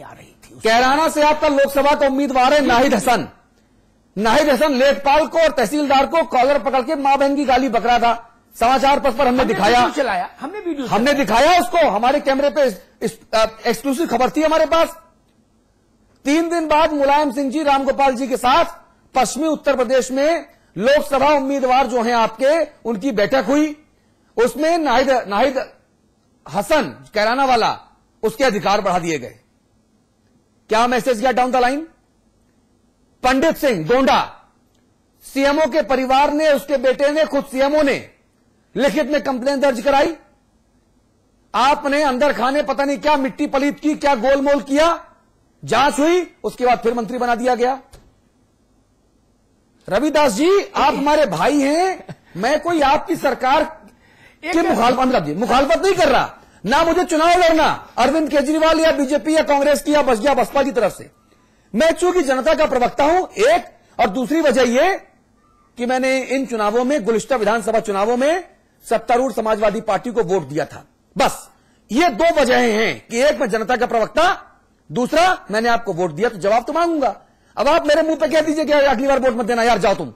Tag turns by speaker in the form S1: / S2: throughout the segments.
S1: आ रही थी।
S2: कैराना से आपका लोकसभा का उम्मीदवार है नाहिद हसन। नाहिद हसन लेखपाल को और तहसीलदार को कॉलर पकड़ के मां बहन की गाली बक रहा था। समाचार पत्र पर हमने दिखाया,
S1: चलाया,
S2: हमने दिखाया उसको, हमारे कैमरे पे एक्सक्लूसिव खबर थी हमारे पास। 3 दिन बाद मुलायम सिंह जी, रामगोपाल जी के साथ पश्चिमी उत्तर प्रदेश में लोकसभा उम्मीदवार जो हैं आपके, उनकी बैठक हुई। उसमें नाहिद हसन कैराना वाला, उसके अधिकार बढ़ा दिए गए। क्या मैसेज गया down the line? Pandit Singh Gonda, CMO के परिवार ने, उसके बेटे ने, खुद सीएमओ ने लिखित में कंप्लेन दर्ज कराई। आपने अंदर खाने पता नहीं क्या मिट्टी पलीत की, क्या गोलमोल किया, जांच हुई, उसके बाद फिर मंत्री बना दिया गया। रविदास जी, आप हमारे भाई हैं, मैं कोई आपकी सरकार की मुखालफत नहीं कर रहा, ना मुझे चुनाव लड़ना अरविंद केजरीवाल या बीजेपी या कांग्रेस की या बसपा की तरफ से। मैं चूंकि जनता का प्रवक्ता हूं, एक, और दूसरी वजह यह कि मैंने इन चुनावों में, गुलिस्ता विधानसभा चुनावों में सत्तारूढ़ समाजवादी पार्टी को वोट दिया था। बस ये 2 वजहें हैं कि एक, मैं जनता का प्रवक्ता, दूसरा मैंने आपको वोट दिया तो जवाब तो मांगूंगा। अब आप मेरे मुंह पे कह दीजिए कि अगली बार वोट मत देना यार, जाओ तुम,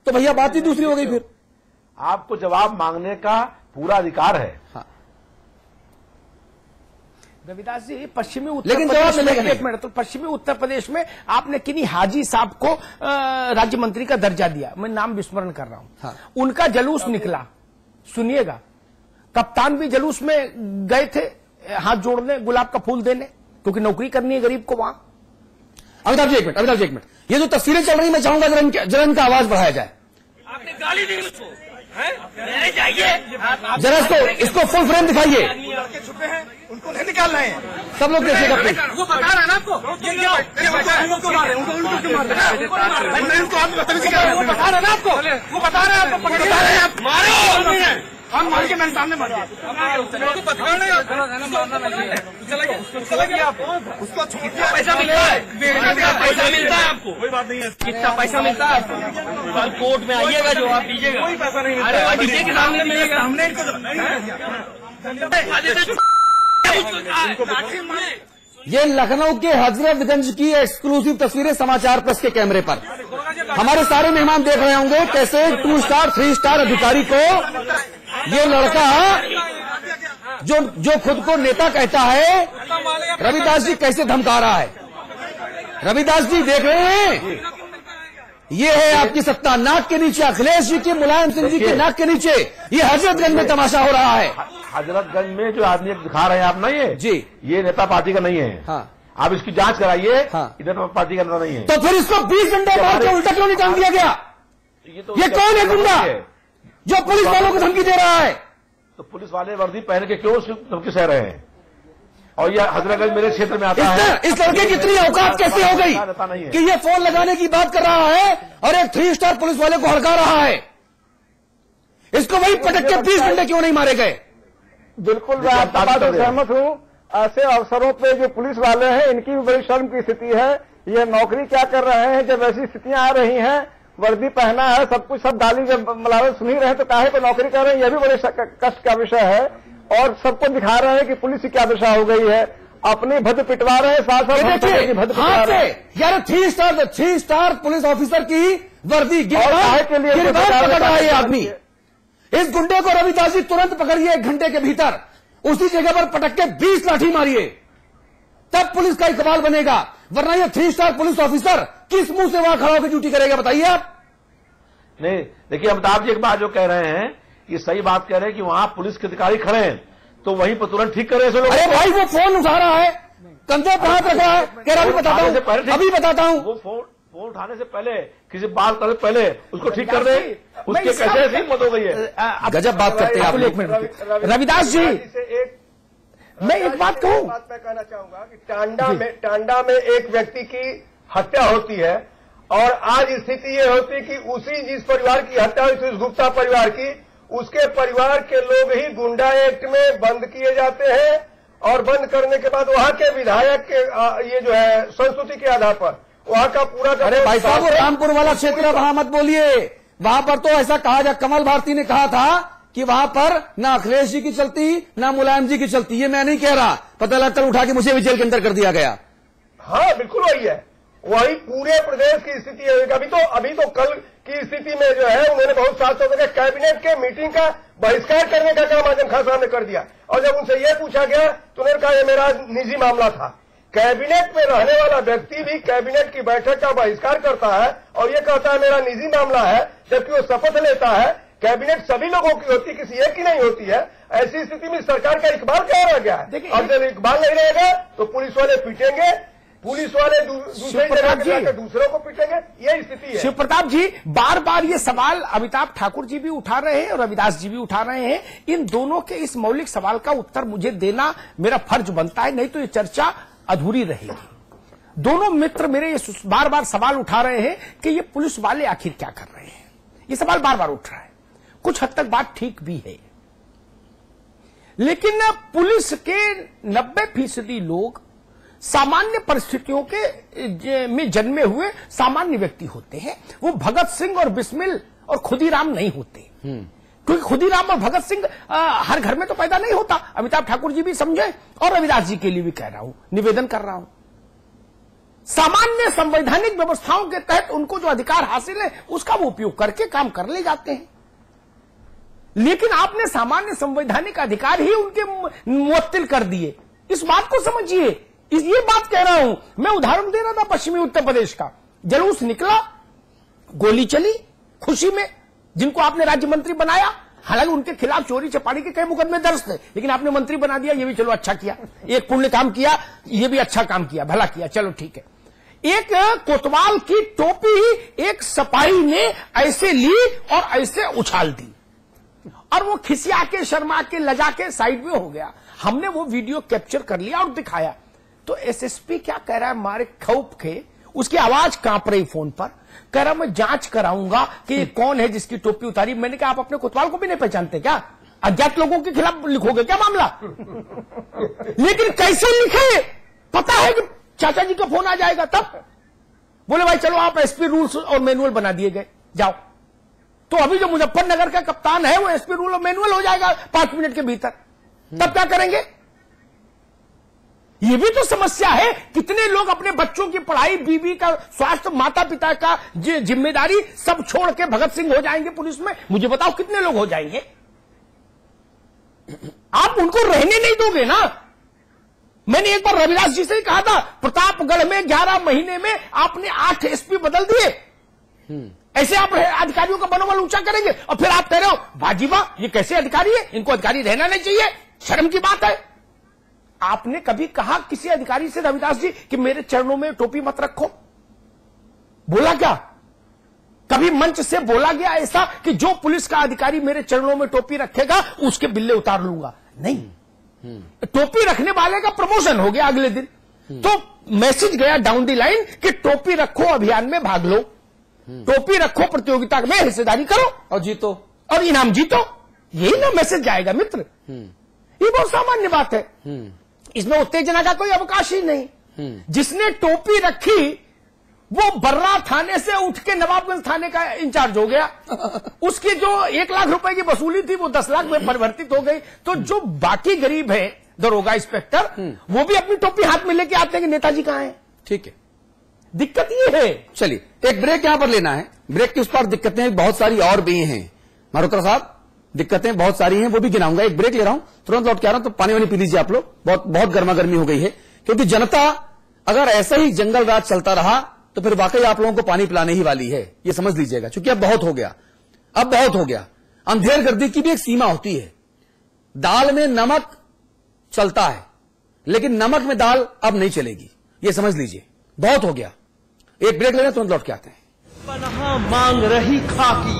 S2: तो भैया बात ही दूसरी हो गई। फिर
S3: आपको जवाब मांगने का पूरा अधिकार है।
S2: हाँ।
S1: रविदास जी, पश्चिमी उत्तर प्रदेश में, एक मिनट, तो पश्चिमी उत्तर प्रदेश में आपने किन्हीं हाजी साहब को राज्य मंत्री का दर्जा दिया, मैं नाम विस्मरण कर रहा हूं।
S2: हाँ।
S1: उनका जलूस निकला, सुनिएगा, कप्तान भी जलूस में गए थे हाथ जोड़ने, गुलाब का फूल देने, क्योंकि नौकरी करनी है गरीब को वहां।
S2: अमिताभ जी एक मिनट, ये जो तस्वीरें चल रही, मैं चाहूंगा जरा इनका आवाज बढ़ाया जाए।
S4: आपने गाली दी उसको, जाइए
S2: जरा इसको फुल फ्रेम दिखाइए।
S4: छुपे हैं, उनको नहीं निकाल रहे हैं,
S2: सब लोग देखिएगा प्लीज।
S4: वो बता रहा है ना आपको, उनको मार रहे हैं, वो बता रहा है ना आपको, वो बता रहे हैं, आपको बता रहे हैं, आप मारो, हम मार के मेरे सामने मार उसको पैसा मिलता है, पैसा मिलता है आपको, कोई बात नहीं है, कितना पैसा मिलता है आपको, कल कोर्ट में आइएगा, जवाब दीजिएगा, कोई पैसा नहीं, अरे डीजे के सामने मिलेगा, हमने
S2: ये लखनऊ के हजरतगंज की एक्सक्लूसिव तस्वीरें समाचार प्लस के कैमरे पर। हमारे सारे मेहमान देख रहे होंगे कैसे 2 स्टार 3 स्टार अधिकारी को ये लड़का जो खुद को नेता कहता है, रविदास जी कैसे धमका रहा है। रविदास जी देख रहे हैं, ये है आपकी सत्ता। नाक के नीचे अखिलेश जी की, मुलायम सिंह जी के नाक के नीचे ये हजरतगंज में तमाशा हो रहा है।
S3: हजरतगंज में जो आदमी दिखा रहे हैं आप, नहीं है
S2: जी,
S3: ये नेता पार्टी का नहीं है।
S2: हाँ,
S3: आप इसकी जांच कराइए।
S2: हाँ,
S3: इधर पार्टी का नेता नहीं है।
S2: तो फिर इसको 20 घंटे मार के उल्टा क्यों नहीं टांग दिया गया? ये कौन है गुंडा जो पुलिस वालों को धमकी दे रहा है?
S3: तो पुलिस वाले वर्दी पहन के क्यों धमकी सह रहे हैं? और यह हजरतगंज मेरे क्षेत्र में आता है।
S2: इस लड़के की इतनी औकात कैसे हो गई कि ये फोन लगाने की बात कर रहा है और एक 3 स्टार पुलिस वाले को हड़का रहा है? इसको वही पटक के 20 घंटे क्यों नहीं मारे गए?
S5: बिल्कुल, मैं आपकी बात से सहमत हूं। ऐसे अवसरों पे जो पुलिस वाले हैं, इनकी भी बड़ी शर्म की स्थिति है। ये नौकरी क्या कर रहे हैं जब ऐसी स्थितियां आ रही हैं, वर्दी पहना है, सब कुछ, सब गाली जब मलावट सुन ही रहे हैं, तो काहे को नौकरी कर रहे हैं? यह भी बड़े कष्ट का विषय है। और सबको दिखा रहे हैं कि पुलिस की क्या दशा हो गई है, अपनी भद पिटवा रहे हैं, साथ
S2: यार 3 स्टार पुलिस ऑफिसर की वर्दी गिरफ्तार के लिए पकड़ रहा है ये आदमी। इस गुंडे को रविदास जी तुरंत पकड़िए, 1 घंटे के भीतर उसी जगह पर पटक के 20 लाठी मारिए, तब पुलिस का इकबाल बनेगा। वरना ये 3 स्टार पुलिस ऑफिसर किस मुंह से वहां खड़ा होकर ड्यूटी करेगा, बताइए आप।
S3: नहीं, देखिए अमिताभ जी एक बात जो कह रहे हैं, ये सही बात कह रहे हैं कि वहां पुलिस के अधिकारी खड़े हैं, तो वहीं पर तुरंत ठीक कर रहे हैं।
S2: अरे भाई, वो फोन उठा रहा है, कंधे पर हाथ रखा है, कह रहा अभी बताता हूं।
S3: वो फोन उठाने से पहले, किसी बात करने से पहले उसको ठीक कर दे, उसके कैसे हिम्मत हो गई है।
S2: गजब बात करते हैं आप। एक मिनट रविदास जी, मैं एक बात कहूं,
S5: मैं कहना चाहूंगा कि टांडा में एक व्यक्ति की हत्या होती है, और आज स्थिति ये होती है कि उसी जिस परिवार की हत्या हुई थी, उस गुप्ता परिवार की, उसके परिवार के लोग ही गुंडा एक्ट में बंद किए जाते हैं, और बंद करने के बाद वहां के विधायक के ये जो है संस्कृति के आधार पर वहां का पूरा।
S2: अरे भाई साहब, रामपुर वाला क्षेत्र है, वहां मत बोलिए। वहां पर तो ऐसा कहा जा, कमल भारती ने कहा था कि वहां पर ना अखिलेश जी की चलती ना मुलायम जी की चलती। ये मैं नहीं कह रहा, पता लगता उठा के मुझे भी जेल के अंदर कर दिया गया।
S5: हाँ बिल्कुल वही है, वही पूरे प्रदेश की स्थिति है। अभी तो कल की स्थिति में जो है उन्होंने बहुत साफ साफ कैबिनेट के मीटिंग का बहिष्कार करने का काम आजम खान साहब ने कर दिया। और जब उनसे यह पूछा गया तो उन्होंने कहा यह मेरा निजी मामला था। कैबिनेट में रहने वाला व्यक्ति भी कैबिनेट की बैठक का बहिष्कार करता है और ये कहता है मेरा निजी मामला है, जबकि वो शपथ लेता है। कैबिनेट सभी लोगों की होती, किसी एक की नहीं होती है। ऐसी स्थिति में सरकार का इकबाल क्या रह गया है? और जब इकबाल नहीं रहेगा तो पुलिस वाले पीटेंगे, पुलिस वाले दूसरे जगह दूसरों को पीटेंगे, यही स्थिति है।
S1: शिव प्रताप जी, बार बार ये सवाल अमिताभ ठाकुर जी भी उठा रहे हैं और रविदास जी भी उठा रहे हैं। इन दोनों के इस मौलिक सवाल का उत्तर मुझे देना मेरा फर्ज बनता है, नहीं तो ये चर्चा अधूरी रहेगी। दोनों मित्र मेरे ये बार बार सवाल उठा रहे हैं कि ये पुलिस वाले आखिर क्या कर रहे हैं। ये सवाल बार बार उठ रहा है। कुछ हद तक बात ठीक भी है, लेकिन पुलिस के 90% लोग सामान्य परिस्थितियों के में जन्मे हुए सामान्य व्यक्ति होते हैं। वो भगत सिंह और बिस्मिल और खुदीराम नहीं होते, क्योंकि खुदीराम और भगत सिंह हर घर में तो पैदा नहीं होता। अमिताभ ठाकुर जी भी समझे और रविदास जी के लिए भी कह रहा हूं, निवेदन कर रहा हूं। सामान्य संवैधानिक व्यवस्थाओं के तहत उनको जो अधिकार हासिल है उसका वो उपयोग करके काम कर ले जाते हैं। लेकिन आपने सामान्य संवैधानिक अधिकार ही उनके मुअत्तिल कर दिए। इस बात को समझिए। ये बात कह रहा हूं मैं, उदाहरण दे रहा था पश्चिमी उत्तर प्रदेश का। जुलूस निकला, गोली चली खुशी में, जिनको आपने राज्य मंत्री बनाया। हालांकि उनके खिलाफ चोरी चपाड़ी के कई मुकदमे दर्ज थे, लेकिन आपने मंत्री बना दिया। ये भी चलो अच्छा किया, एक पुण्य काम किया, ये भी अच्छा काम किया, भला किया, चलो ठीक है। एक कोतवाल की टोपी एक सिपाही ने ऐसे ली और ऐसे उछाल दी और वो खिसिया के, शर्मा के, लजा के साइड में हो गया। हमने वो वीडियो कैप्चर कर लिया और दिखाया। तो एसएसपी क्या कह रहा है, मारे खौफ के, उसकी आवाज कांप रही फोन पर, कह रहा मैं जांच कराऊंगा कि ये कौन है जिसकी टोपी उतारी। मैंने कहा आप अपने कोतवाल को भी नहीं पहचानते क्या? अज्ञात लोगों के खिलाफ लिखोगे क्या मामला? लेकिन कैसे लिखे? पता है कि चाचा जी का फोन आ जाएगा। तब बोले भाई चलो आप एसपी रूल्स और मैनुअल बना दिए गए, जाओ। तो अभी जो मुजफ्फरनगर का कप्तान है वो एसपी रूल और मैनुअल हो जाएगा 5 मिनट के भीतर। तब क्या करेंगे? ये भी तो समस्या है। कितने लोग अपने बच्चों की पढ़ाई, बीवी का स्वास्थ्य, माता पिता का जिम्मेदारी सब छोड़ के भगत सिंह हो जाएंगे पुलिस में? मुझे बताओ कितने लोग हो जाएंगे? आप उनको रहने नहीं दोगे ना। मैंने एक बार रविदास जी से ही कहा था, प्रतापगढ़ में 11 महीने में आपने 8 एसपी बदल दिए। ऐसे आप अधिकारियों का मनोबल ऊंचा करेंगे और फिर आप कह रहे हो भाजीबा ये कैसे अधिकारी है, इनको अधिकारी रहना नहीं चाहिए, शर्म की बात है। आपने कभी कहा किसी अधिकारी से रविदास जी कि मेरे चरणों में टोपी मत रखो? बोला क्या? कभी मंच से बोला गया ऐसा कि जो पुलिस का अधिकारी मेरे चरणों में टोपी रखेगा उसके बिल्ले उतार लूंगा? नहीं। टोपी रखने वाले का प्रमोशन हो गया अगले दिन, तो मैसेज गया डाउन दी लाइन कि टोपी रखो, अभियान में भाग लो, टोपी रखो, प्रतियोगिता में हिस्सेदारी करो
S2: और जीतो
S1: और इनाम जीतो। यही ना मैसेज जाएगा मित्र। ये बहुत सामान्य बात है, इसमें उत्तेजना का कोई अवकाश ही नहीं। जिसने टोपी रखी वो बर्रा थाने से उठ के नवाबगंज थाने का इंचार्ज हो गया। उसकी जो 1 लाख रुपए की वसूली थी वो 10 लाख में परिवर्तित हो गई। तो जो बाकी गरीब है, दरोगा, इंस्पेक्टर, वो भी अपनी टोपी हाथ में लेके आते हैं कि नेताजी कहां हैं।
S2: ठीक है,
S1: दिक्कत ये है।
S2: चलिए एक ब्रेक यहां पर लेना है। ब्रेक की उस पर दिक्कतें बहुत सारी और भी हैं मल्होत्रा साहब, दिक्कतें बहुत सारी हैं, वो भी गिनाऊंगा। एक ब्रेक ले रहा हूं, तुरंत लौट के आ रहा हूं। तो पानी वानी पी लीजिए आप लोग, बहुत गर्मा गर्मी हो गई है। क्योंकि जनता अगर ऐसा ही जंगल राज चलता रहा तो फिर वाकई आप लोगों को पानी पिलाने ही वाली है, ये समझ लीजिएगा। क्योंकि अब बहुत हो गया, अब बहुत हो गया। अंधेर गर्दी की भी एक सीमा होती है। दाल में नमक चलता है, लेकिन नमक में दाल अब नहीं चलेगी, ये समझ लीजिए। बहुत हो गया। एक ब्रेक लेना, तुरंत लौट के आते हैं।
S6: पनाह मांग रही खाकी,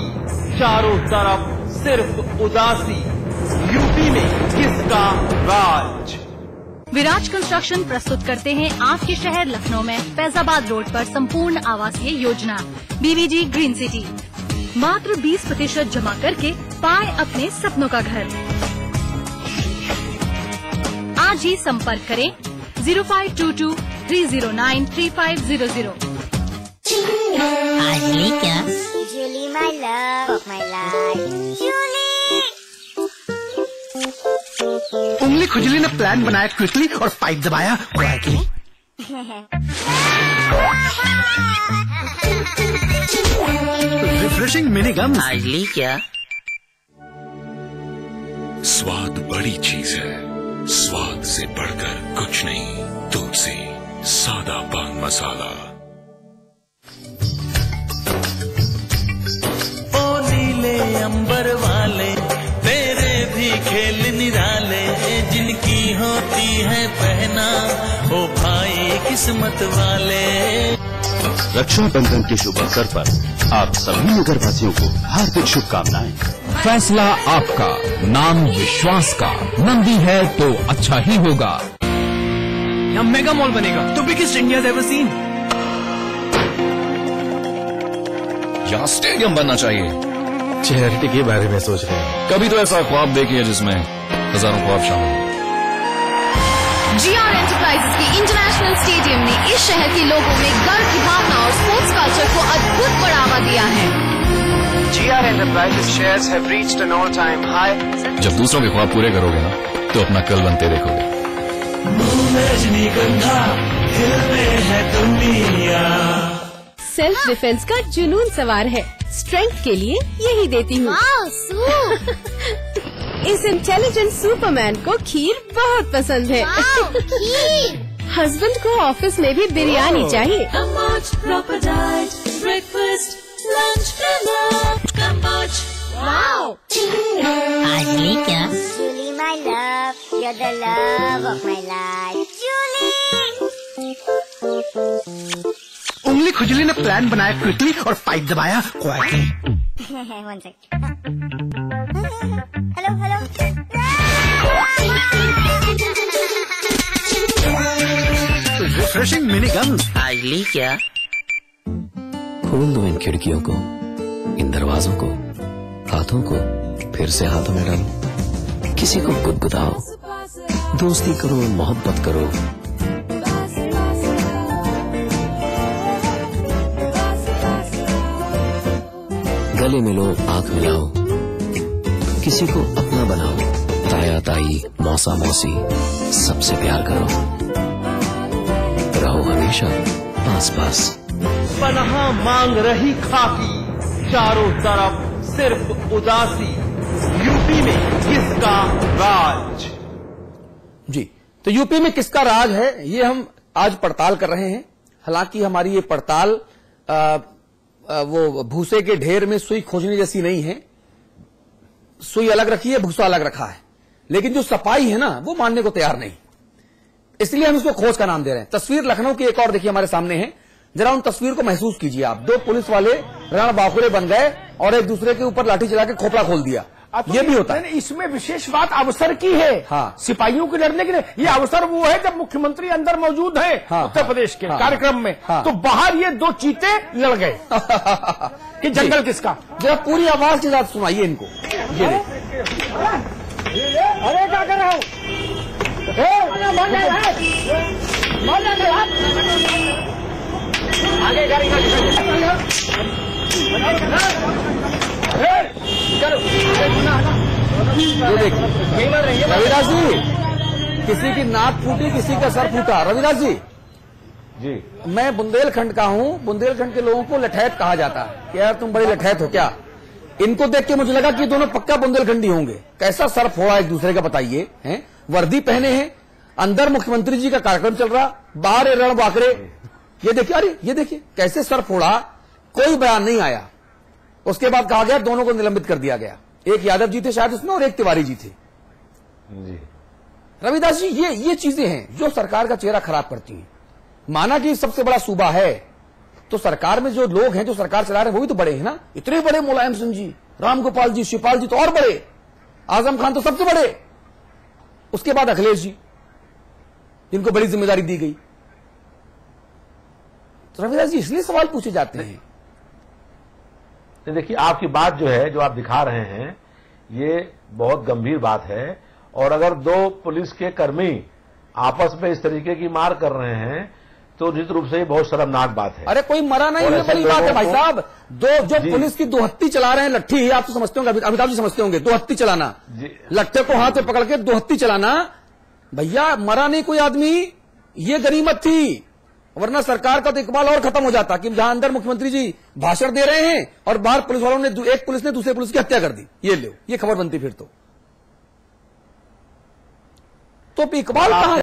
S6: चारों तरफ सिर्फ उदासी, यूपी में किसका राज?
S7: विराज कंस्ट्रक्शन प्रस्तुत करते हैं आपके शहर लखनऊ में फैजाबाद रोड पर संपूर्ण आवासीय योजना बीबीजी ग्रीन सिटी। मात्र 20% जमा करके पाए अपने सपनों का घर। आज ही संपर्क करें 0522-309-3500।
S8: क्या? Julie, my love of my life. Julie!
S9: उंगली खुजली ने प्लान बनाया क्विकली और पाइप दबाया क्वाइटली। रिफ्रेशिंग मिनी गम
S10: आज ली क्या?
S11: स्वाद बड़ी चीज है, स्वाद से बढ़कर कुछ नहीं। तुलसी सादा पान मसाला।
S6: ओ नीले अंबर वाले तेरे भी खेल निराले, जिनकी होती है पहना ओ भाई किस्मत वाले।
S9: रक्षाबंधन के शुभ अवसर पर आप सभी नगरवासियों को हार्दिक शुभकामनाएं।
S12: फैसला आपका, नाम विश्वास का। नंदी है तो अच्छा ही होगा।
S4: यहाँ मेगा मॉल बनेगा, तो बिगेस्ट इंडिया एवर सीन।
S12: यहाँ स्टेडियम बनना चाहिए।
S9: चैरिटी के बारे में सोच रहे हैं।
S12: कभी तो ऐसा ख्वाब देखिए जिसमें हजारों ख्वाब शामिल हो।
S7: GR एंटरप्राइजेस के इंटरनेशनल स्टेडियम ने इस शहर के लोगों में गर्व की भावना और स्पोर्ट्स कल्चर को अद्भुत बढ़ावा दिया है।
S13: GR enterprises shares have reached N all time high.
S12: जब दूसरों के ख्वाब पूरे करोगे ना, तो अपना कल बनते देखोगे।
S6: रजनीगंधा हिलने है दुनिया।
S7: सेल्फ डिफेंस का जुनून सवार है, स्ट्रेंथ के लिए यही देती हूँ। इस इंटेलिजेंट सुपरमैन को खीर बहुत पसंद है। हस्बैंड को ऑफिस में भी बिरयानी चाहिए।
S10: आज ली क्या?
S8: Julie, my love, you're the love of my life. Julie!
S9: उंगली खुजली ने प्लान बनाया क्विकली और 5 दबाया quietly.
S8: One sec. Hello.
S9: Refreshing mini gum
S10: आज ली क्या?
S14: खोल दो इन खिड़कियों को, इन दरवाजों को, हाथों को फिर से हाथों में डालो। किसी को गुदगुदाओ, दोस्ती करो, मोहब्बत करो। गले मिलो, आंख मिलाओ, किसी को अपना बनाओ। ताया ताई, मौसा मौसी, सबसे प्यार करो। रहो हमेशा पास पास।
S6: पनाह मांग रही खाकी, चारों तरफ सिर्फ उदासी। यूपी में किसका राज?
S2: जी, तो यूपी में किसका राज है, ये हम आज पड़ताल कर रहे हैं। हालांकि हमारी ये पड़ताल वो भूसे के ढेर में सुई खोजने जैसी नहीं है। सुई अलग रखी है, भूसा अलग रखा है, लेकिन जो सफाई है ना, वो मानने को तैयार नहीं। इसलिए हम इसको खोज का नाम दे रहे हैं। तस्वीर लखनऊ की एक और देखिए हमारे सामने है, जरा उन तस्वीर को महसूस कीजिए आप। 2 पुलिस वाले रण बाखुरे बन गए और एक दूसरे के ऊपर लाठी चला के खोपड़ा खोल दिया। ये भी होता है।
S1: इसमें विशेष बात अवसर की है।
S2: हाँ।
S1: सिपाहियों के लड़ने के लिए ये अवसर वो है जब मुख्यमंत्री अंदर मौजूद है।
S2: हाँ,
S1: उत्तर प्रदेश के कार्यक्रम में।
S2: हाँ।
S1: तो बाहर ये 2 चीते लड़ गए कि जंगल किसका।
S2: जरा पूरी आवाज के साथ सुनाइए इनको। ये
S5: अरे क्या कर रहा हूँ? आगे गाड़ी
S2: ये देखिए रविदास जी, किसी की नाक फूटी, किसी का सर फूटा। रविदास जी, मैं बुंदेलखंड का हूँ। बुंदेलखंड के लोगों को लठैत कहा जाता है कि यार तुम बड़े लठैत हो क्या। इनको देख के मुझे लगा कि दोनों पक्का बुंदेलखंडी होंगे। कैसा सर फोड़ा एक दूसरे का बताइए। हैं, वर्दी पहने हैं, अंदर मुख्यमंत्री जी का कार्यक्रम चल रहा, बाहर रण बाकरे। ये देखिए, अरे ये देखिए कैसे सर फोड़ा, कोई बयान नहीं आया। उसके बाद कहा गया दोनों को निलंबित कर दिया गया। एक यादव जी थे शायद उसमें और एक तिवारी जी थे। रविदास जी, ये चीजें हैं जो सरकार का चेहरा खराब करती हैं। माना कि सबसे बड़ा सूबा है, तो सरकार में जो लोग हैं जो सरकार चला रहे हैं वो भी तो बड़े हैं ना। इतने बड़े मुलायम सिंह जी, रामगोपाल जी, शिवपाल जी तो और बड़े, आजम खान तो सबसे बड़े, उसके बाद अखिलेश जी जिनको बड़ी जिम्मेदारी दी गई। तो रविदास जी इसलिए सवाल पूछे जाते हैं।
S3: देखिए, आपकी बात जो है, जो आप दिखा रहे हैं, ये बहुत गंभीर बात है। और अगर 2 पुलिस के कर्मी आपस में इस तरीके की मार कर रहे हैं तो निश्चित रूप से ये बहुत शर्मनाक बात है।
S2: अरे कोई मरा नहीं, ये बड़ी बात है भाई साहब। जो पुलिस की 2 हत्ती चला रहे हैं, लट्ठी, आप तो समझते होंगे, अमिताभ जी समझते होंगे, 2 हत्ती चलाना, लट्ठे को हाथ में पकड़ के 2 हत्ती चलाना। भैया मरा नहीं कोई आदमी, ये गनीमत थी, वरना सरकार का तो इकबाल और खत्म हो जाता कि जहां अंदर मुख्यमंत्री जी भाषण दे रहे हैं और बाहर पुलिस वालों ने, एक पुलिस ने दूसरे पुलिस की हत्या कर दी। ये लो, ये खबर बनती फिर तो इकबाल कहां